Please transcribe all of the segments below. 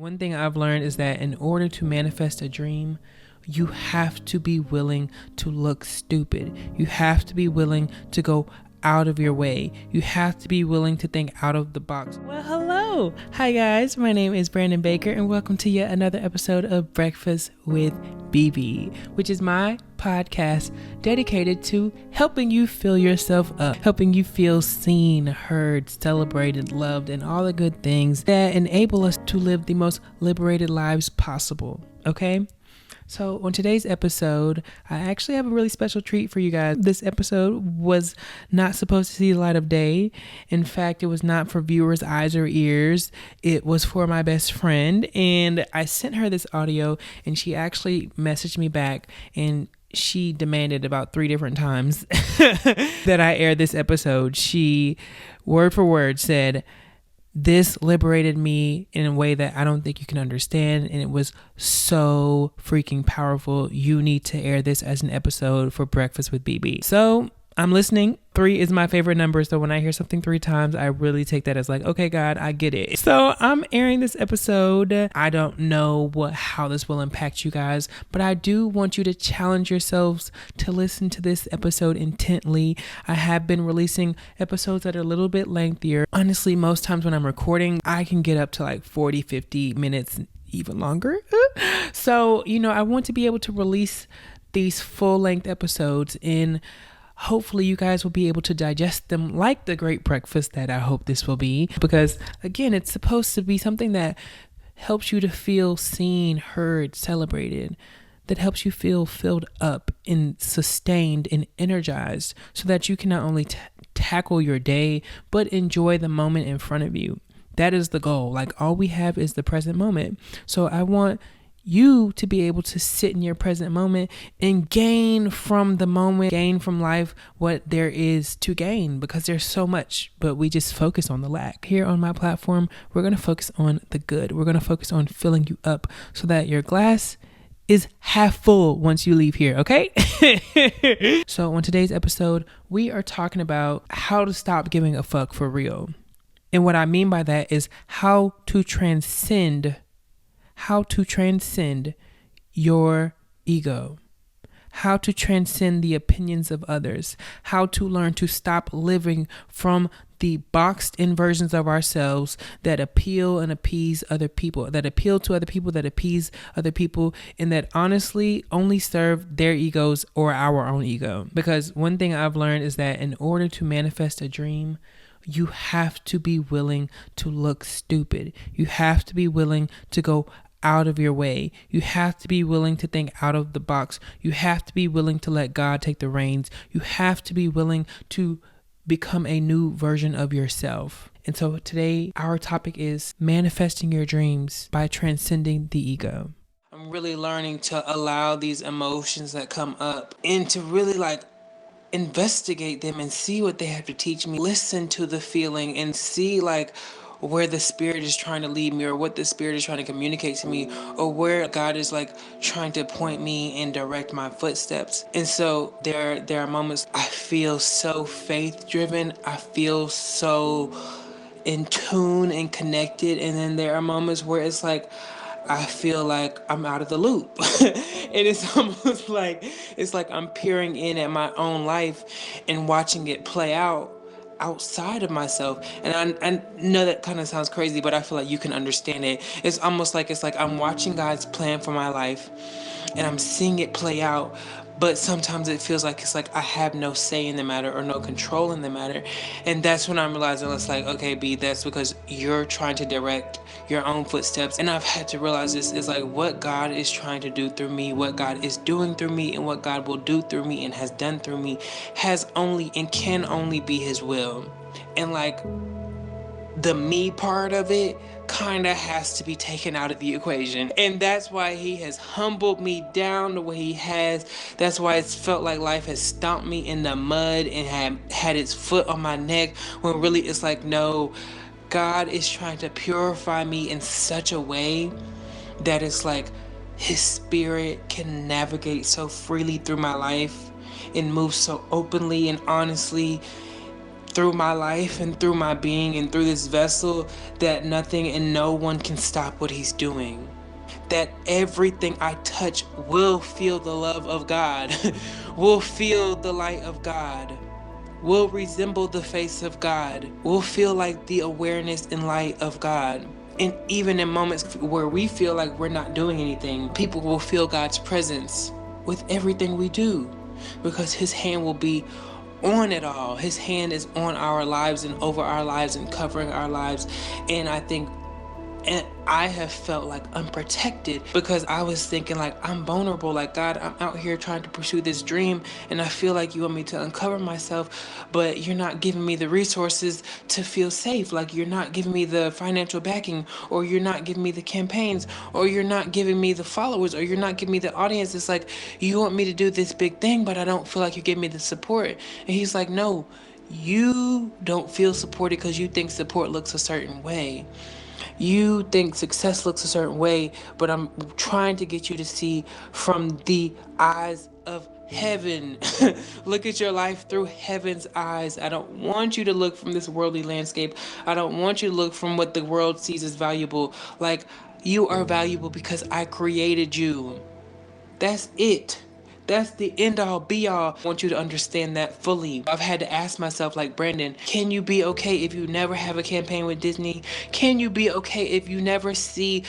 One thing I've learned is that in order to manifest a dream, you have to be willing to look stupid. You have to be willing to go out of your way. You have to be willing to think out of the box. Well, hello. Hi, guys. My name is Brandon Baker, and welcome to yet another episode of Breakfast with BB, which is my podcast dedicated to helping you fill yourself up, helping you feel seen, heard, celebrated, loved, and all the good things that enable us to live the most liberated lives possible. Okay? So on today's episode, I actually have a really special treat for you guys. This episode was not supposed to see the light of day. In fact, it was not for viewers' eyes or ears. It was for my best friend. And I sent her this audio and she actually messaged me back and she demanded about 3 different times that I air this episode. She, word for word, said, "This liberated me in a way that I don't think you can understand. And it was so freaking powerful. You need to air this as an episode for Breakfast with BB." So I'm listening. 3 is my favorite number. So when I hear something 3 times, I really take that as like, okay, God, I get it. So I'm airing this episode. I don't know how this will impact you guys, but I do want you to challenge yourselves to listen to this episode intently. I have been releasing episodes that are a little bit lengthier. Honestly, most times when I'm recording, I can get up to like 40, 50 minutes, even longer. So, I want to be able to release these full length episodes in hopefully you guys will be able to digest them like the great breakfast that I hope this will be. Because again, it's supposed to be something that helps you to feel seen, heard, celebrated, that helps you feel filled up and sustained and energized so that you can not only tackle your day, but enjoy the moment in front of you. That is the goal. Like all we have is the present moment. So I want you to be able to sit in your present moment and gain from the moment, gain from life what there is to gain, because there's so much, but we just focus on the lack. Here on my platform, we're going to focus on the good. We're going to focus on filling you up so that your glass is half full once you leave here, okay? So on today's episode, we are talking about how to stop giving a fuck for real. And what I mean by that is how to transcend your ego, how to transcend the opinions of others, how to learn to stop living from the boxed in versions of ourselves that appeal and appease other people, that appeal to other people, that appease other people, and that honestly only serve their egos or our own ego. Because one thing I've learned is that in order to manifest a dream, you have to be willing to look stupid. You have to be willing to go out of your way. You have to be willing to think out of the box. You have to be willing to let God take the reins. You have to be willing to become a new version of yourself. And so today, our topic is manifesting your dreams by transcending the ego. I'm really learning to allow these emotions that come up and to really investigate them and see what they have to teach me. Listen to the feeling and see where the spirit is trying to lead me, or what the spirit is trying to communicate to me, or where God is trying to point me and direct my footsteps. And so there are moments I feel so faith driven. I feel so in tune and connected. And then there are moments where it's I feel like I'm out of the loop. And it's almost it's like I'm peering in at my own life and watching it play out outside of myself. And I know that kind of sounds crazy, but I feel like you can understand it. It's almost like I'm watching God's plan for my life and I'm seeing it play out. But sometimes it feels like I have no say in the matter or no control in the matter. And that's when I'm realizing okay, B, that's because you're trying to direct your own footsteps. And I've had to realize this is what God is trying to do through me, what God is doing through me, and what God will do through me and has done through me has only and can only be His will. And the me part of it kind of has to be taken out of the equation. And that's why He has humbled me down the way He has. That's why it's felt like life has stomped me in the mud and had its foot on my neck, when really it's no, God is trying to purify me in such a way that it's His spirit can navigate so freely through my life and move so openly and honestly through my life and through my being and through this vessel, that nothing and no one can stop what he's doing. That everything I touch will feel the love of God, will feel the light of God, will resemble the face of God, will feel like the awareness and light of God. And even in moments where we feel like we're not doing anything, people will feel God's presence with everything we do, because his hand will be on it all. His hand is on our lives and over our lives and covering our lives. And I have felt like unprotected because I was thinking like, I'm vulnerable. Like, God, I'm out here trying to pursue this dream and I feel like you want me to uncover myself, but you're not giving me the resources to feel safe. Like, you're not giving me the financial backing, or you're not giving me the campaigns, or you're not giving me the followers, or you're not giving me the audience. It's like, you want me to do this big thing, but I don't feel like you give me the support. And he's like, no, you don't feel supported because you think support looks a certain way. You think success looks a certain way, but I'm trying to get you to see from the eyes of heaven. Look at your life through heaven's eyes. I don't want you to look from this worldly landscape. I don't want you to look from what the world sees as valuable. Like, you are valuable because I created you. That's it. That's the end all be all. I want you to understand that fully. I've had to ask myself, like, Brandon, can you be okay if you never have a campaign with Disney? Can you be okay if you never see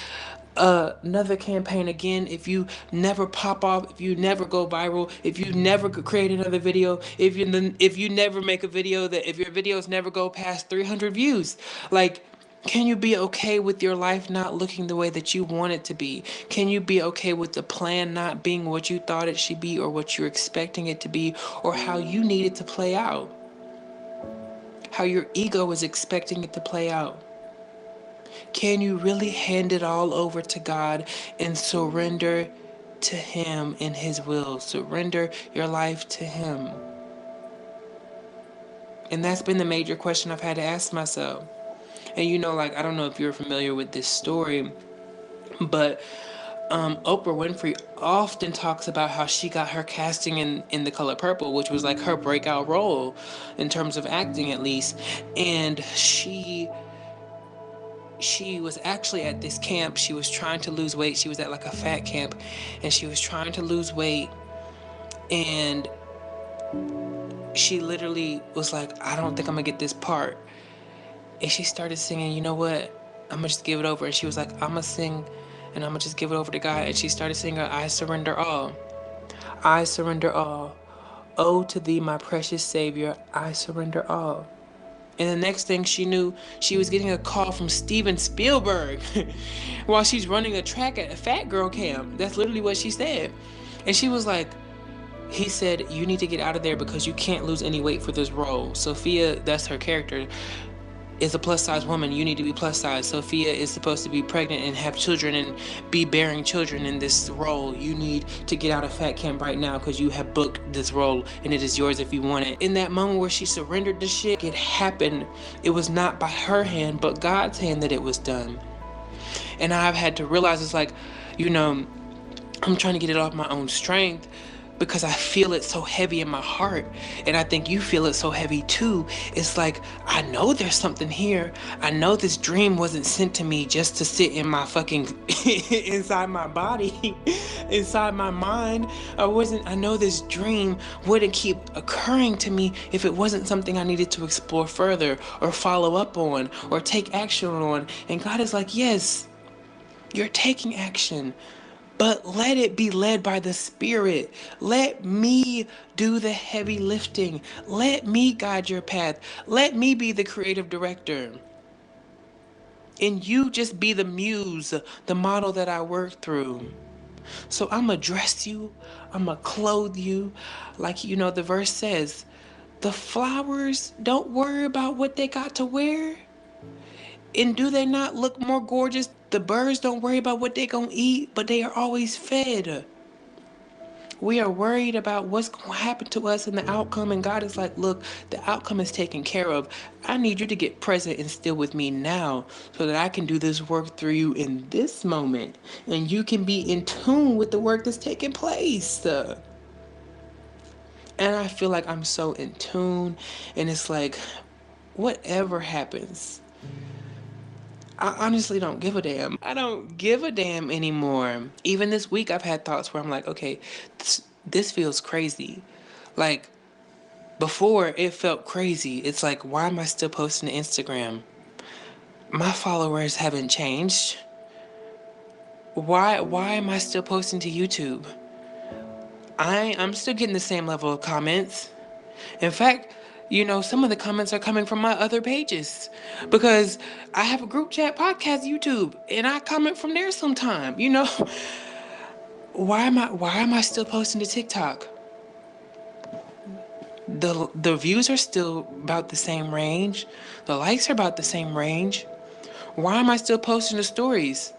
another campaign again, if you never pop off, if you never go viral, if you never create another video, if you never make a video, that if your videos never go past 300 views? Like, can you be okay with your life not looking the way that you want it to be? Can you be okay with the plan not being what you thought it should be, or what you're expecting it to be, or how you need it to play out? How your ego is expecting it to play out? Can you really hand it all over to God and surrender to him and his will? Surrender your life to him. And that's been the major question I've had to ask myself. And like, I don't know if you're familiar with this story, but Oprah Winfrey often talks about how she got her casting in The Color Purple, which was like her breakout role in terms of acting, at least. And she was actually at this camp. She was trying to lose weight. She was at like a fat camp, and she was trying to lose weight. And she literally was like, I don't think I'm gonna get this part. And she started singing, you know what? I'm gonna just give it over. And she was like, I'm gonna sing and I'm gonna just give it over to God. And she started singing, I surrender all. I surrender all. Oh, to thee, my precious Savior, I surrender all. And the next thing she knew, she was getting a call from Steven Spielberg while she's running a track at a fat girl camp. That's literally what she said. And she was like, he said, you need to get out of there because you can't lose any weight for this role. Sophia, that's her character, is a plus size woman. You need to be plus size. Sophia is supposed to be pregnant and have children and be bearing children in this role. You need to get out of fat camp right now because you have booked this role and it is yours if you want it. In that moment where she surrendered the shit, it happened. It was not by her hand, but God's hand that it was done. And I've had to realize, it's like, I'm trying to get it off my own strength, because I feel it so heavy in my heart, and I think you feel it so heavy too. It's like, I know there's something here. I know this dream wasn't sent to me just to sit in my fucking inside my body, inside my mind. I know this dream wouldn't keep occurring to me if it wasn't something I needed to explore further or follow up on or take action on. And God is like, yes, you're taking action, but let it be led by the Spirit. Let me do the heavy lifting. Let me guide your path. Let me be the creative director. And you just be the muse, the model that I work through. So I'm going to dress you. I'm going to clothe you. Like, the verse says, the flowers don't worry about what they got to wear. And do they not look more gorgeous? The birds don't worry about what they're going to eat, but they are always fed. We are worried about what's going to happen to us and the outcome. And God is like, look, the outcome is taken care of. I need you to get present and still with me now so that I can do this work through you in this moment. And you can be in tune with the work that's taking place. And I feel like I'm so in tune. And it's like, whatever happens, I honestly don't give a damn. I don't give a damn anymore. Even this week, I've had thoughts where I'm like, okay, this feels crazy. Like, before it felt crazy. It's like, why am I still posting to Instagram? My followers haven't changed. Why am I still posting to YouTube? I'm still getting the same level of comments. In fact, some of the comments are coming from my other pages because I have a group chat podcast YouTube and I comment from there sometime. Why am I still posting to TikTok? The views are still about the same range. The likes are about the same range. Why am I still posting the stories?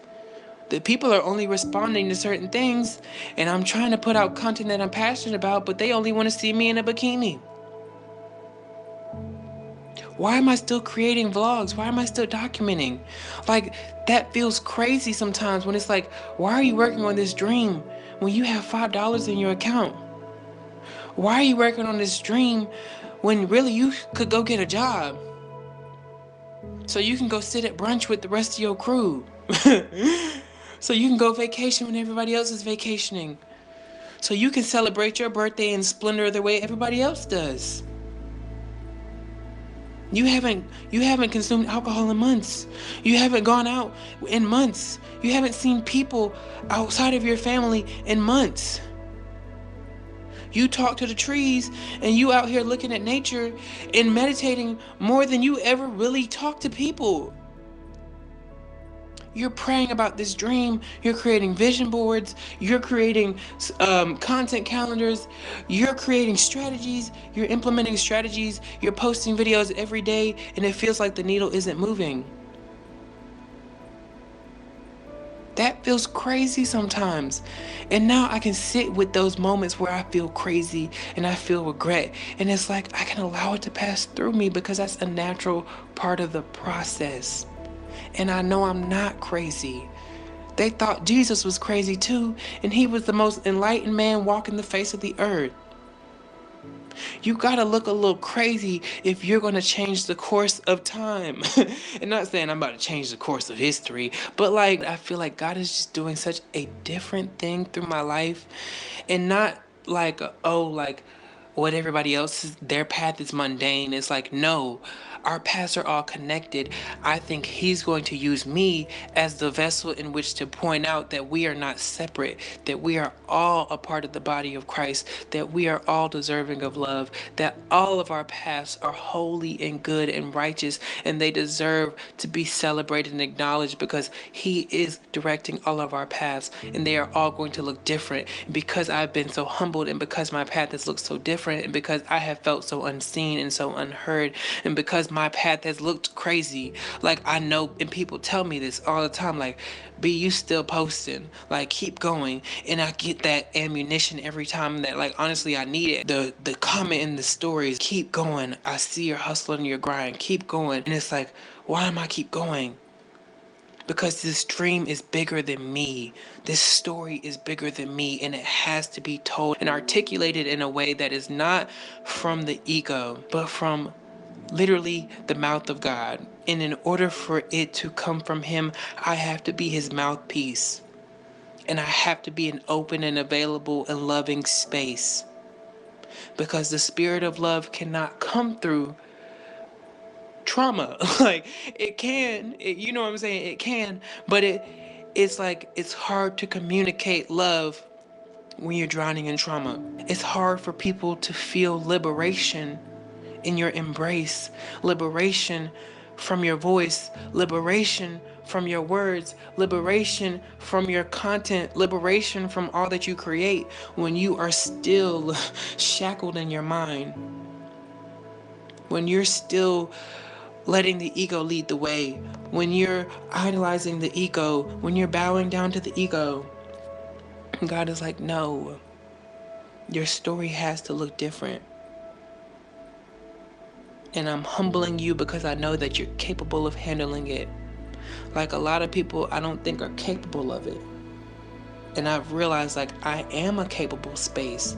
The people are only responding to certain things, and I'm trying to put out content that I'm passionate about, but they only want to see me in a bikini. Why am I still creating vlogs? Why am I still documenting? Like, that feels crazy sometimes when it's like, why are you working on this dream when you have $5 in your account? Why are you working on this dream when really you could go get a job? So you can go sit at brunch with the rest of your crew. So you can go vacation when everybody else is vacationing. So you can celebrate your birthday in splendor the way everybody else does. You haven't consumed alcohol in months. You haven't gone out in months. You haven't seen people outside of your family in months. You talk to the trees and you out here looking at nature and meditating more than you ever really talk to people. You're praying about this dream. You're creating vision boards. You're creating content calendars. You're creating strategies. You're implementing strategies. You're posting videos every day, and it feels like the needle isn't moving. That feels crazy sometimes. And now I can sit with those moments where I feel crazy and I feel regret. And it's like I can allow it to pass through me because that's a natural part of the process. And I know I'm not crazy. They thought Jesus was crazy too, and he was the most enlightened man walking the face of the earth. You gotta look a little crazy if you're gonna change the course of time. And not saying I'm about to change the course of history, but like, I feel like God is just doing such a different thing through my life. And not like, like what everybody else, their path is mundane. It's like, no, our paths are all connected. I think he's going to use me as the vessel in which to point out that we are not separate, that we are all a part of the body of Christ, that we are all deserving of love, that all of our paths are holy and good and righteous, and they deserve to be celebrated and acknowledged because he is directing all of our paths, and they are all going to look different. And because I've been so humbled, and because my path has looked so different, and because I have felt so unseen and so unheard, and because my path has looked crazy, like I know, and people tell me this all the time, like, B, you still posting, like, keep going. And I get that ammunition every time that, like, honestly, I need it. The comment in the stories, keep going. I see your hustle and your grind, keep going. And it's like, why am I keep going? Because this dream is bigger than me. This story is bigger than me, and it has to be told and articulated in a way that is not from the ego, but from literally the mouth of God. And in order for it to come from him, I have to be his mouthpiece. And I have to be an open and available and loving space. Because the spirit of love cannot come through trauma. Like, it can, you know what I'm saying? It can, but it's like, it's hard to communicate love when you're drowning in trauma. It's hard for people to feel liberation in your embrace, liberation from your voice, liberation from your words, liberation from your content, liberation from all that you create when you are still shackled in your mind, when you're still letting the ego lead the way, when you're idolizing the ego, when you're bowing down to the ego. God is like, no, your story has to look different. And I'm humbling you because I know that you're capable of handling it. Like, a lot of people I don't think are capable of it. And I've realized like I am a capable space.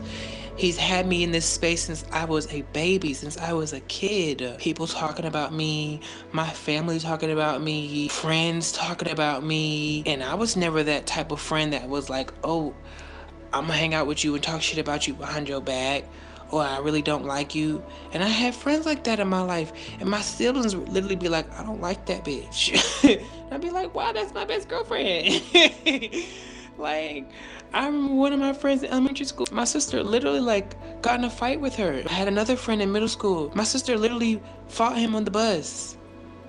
He's had me in this space since I was a baby, since I was a kid. People talking about me, my family talking about me, friends talking about me. And I was never that type of friend that was like, oh, I'm gonna hang out with you and talk shit about you behind your back, or I really don't like you. And I had friends like that in my life, and my siblings would literally be like, I don't like that bitch. And I'd be like, wow, that's my best girlfriend. Like, I remember one of my friends in elementary school, my sister literally like got in a fight with her. I had another friend in middle school, my sister literally fought him on the bus.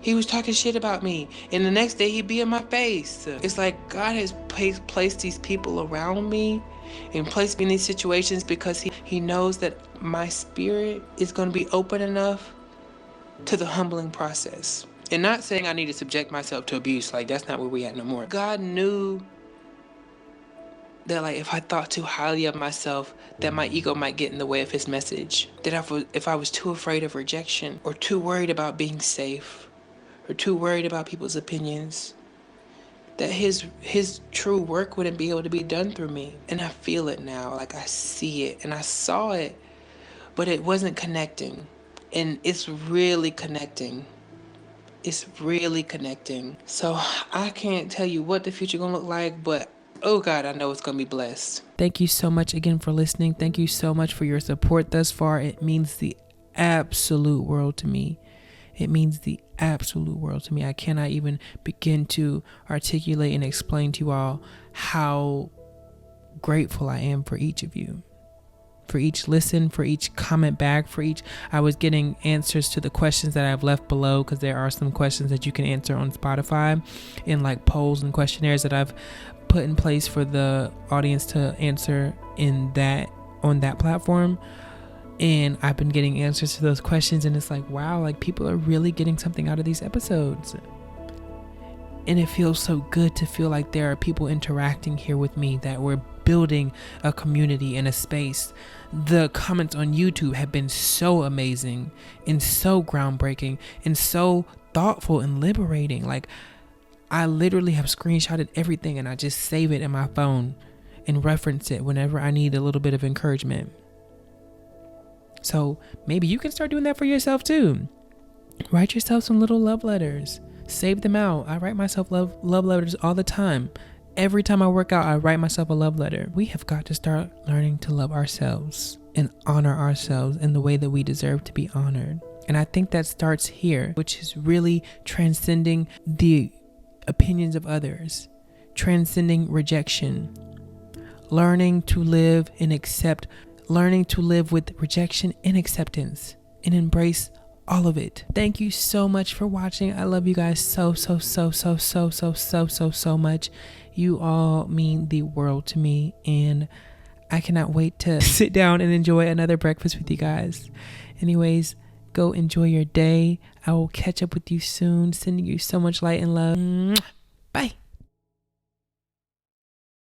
He was talking shit about me, and the next day he'd be in my face. It's like God has placed these people around me and placed me in these situations because he knows that my spirit is going to be open enough to the humbling process. And not saying I need to subject myself to abuse, like that's not where we at no more. God knew that like if I thought too highly of myself, that my ego might get in the way of his message. That if I was too afraid of rejection, or too worried about being safe, or too worried about people's opinions, that his true work wouldn't be able to be done through me. And I feel it now, like I see it and I saw it, but it wasn't connecting. And it's really connecting. It's really connecting. So I can't tell you what the future gonna look like, but oh God, I know it's gonna be blessed. Thank you so much again for listening. Thank you so much for your support thus far. It means the absolute world to me. It means the absolute world to me. I cannot even begin to articulate and explain to you all how grateful I am for each of you. For each listen, for each comment back, I was getting answers to the questions that I've left below, because there are some questions that you can answer on Spotify in like polls and questionnaires that I've put in place for the audience to answer on that platform. And I've been getting answers to those questions, and it's like, wow, like people are really getting something out of these episodes. And it feels so good to feel like there are people interacting here with me, that we're building a community and a space. The comments on YouTube have been so amazing and so groundbreaking and so thoughtful and liberating. Like, I literally have screenshotted everything and I just save it in my phone and reference it whenever I need a little bit of encouragement. So maybe you can start doing that for yourself too. Write yourself some little love letters. Save them out. I write myself love letters all the time. Every time I work out, I write myself a love letter. We have got to start learning to love ourselves and honor ourselves in the way that we deserve to be honored. And I think that starts here, which is really transcending the opinions of others, transcending rejection, learning to live with rejection and acceptance, and embrace all of it. Thank you so much for watching. I love you guys so much. You all mean the world to me, and I cannot wait to sit down and enjoy another breakfast with you guys. Anyways, go enjoy your day. I will catch up with you soon. Sending you so much light and love. Bye.